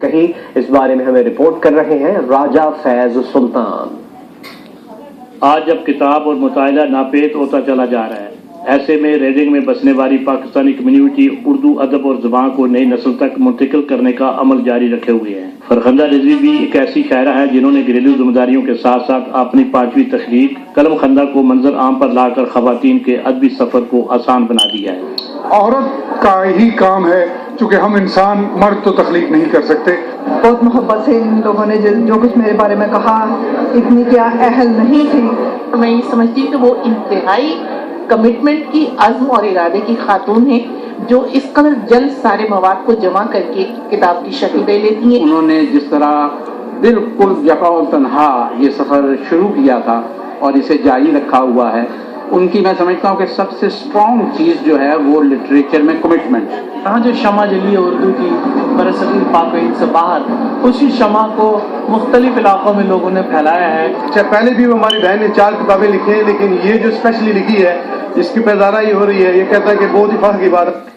کہیں اس بارے میں ہمیں رپورٹ کر رہے ہیں راجہ فیض سلطان۔ آج جب کتاب اور مطالعہ ناپید ہوتا چلا جا رہا ہے، ایسے میں ریڈنگ میں بسنے والی پاکستانی کمیونٹی اردو ادب اور زبان کو نئی نسل تک منتقل کرنے کا عمل جاری رکھے ہوئے ہیں۔ فرخندہ رضوی بھی ایک ایسی شاعرہ ہے جنہوں نے گھریلو ذمہ داریوں کے ساتھ ساتھ اپنی پانچویں تخلیق قلم خندہ کو منظر عام پر لا کر خواتین کے ادبی سفر کو آسان بنا دیا ہے۔ عورت کا ہی کام ہے، چونکہ ہم انسان مرد تو تخلیق نہیں کر سکتے۔ بہت محبت سے ان لوگوں نے جو کچھ میرے بارے میں کہا، اتنی کیا اہل نہیں تھی۔ میں یہ سمجھتی ہوں کہ وہ انتہائی کمٹمنٹ کی، عزم اور ارادے کی خاتون ہیں جو اس قدر جلد سارے مواد کو جمع کر کے کتاب کی شکل دے لیتی ہیں۔ انہوں نے جس طرح بالکل یکا و تنہا یہ سفر شروع کیا تھا اور اسے جاری رکھا ہوا ہے، ان کی میں سمجھتا ہوں کہ سب سے اسٹرانگ چیز جو ہے وہ لٹریچر میں کمٹمنٹ۔ یہاں جو شمع جلی ہے اردو کی برصغیر پاک و ہند سے باہر، اسی شمع کو مختلف علاقوں میں لوگوں نے پھیلایا ہے۔ اچھا، پہلے بھی ہماری بہن نے 4 کتابیں لکھی ہیں، لیکن یہ جو اسپیشلی لکھی ہے، جس کی پیداوار ہو رہی ہے، یہ کہتا ہے کہ بہت ہی فخر کی بات ہے۔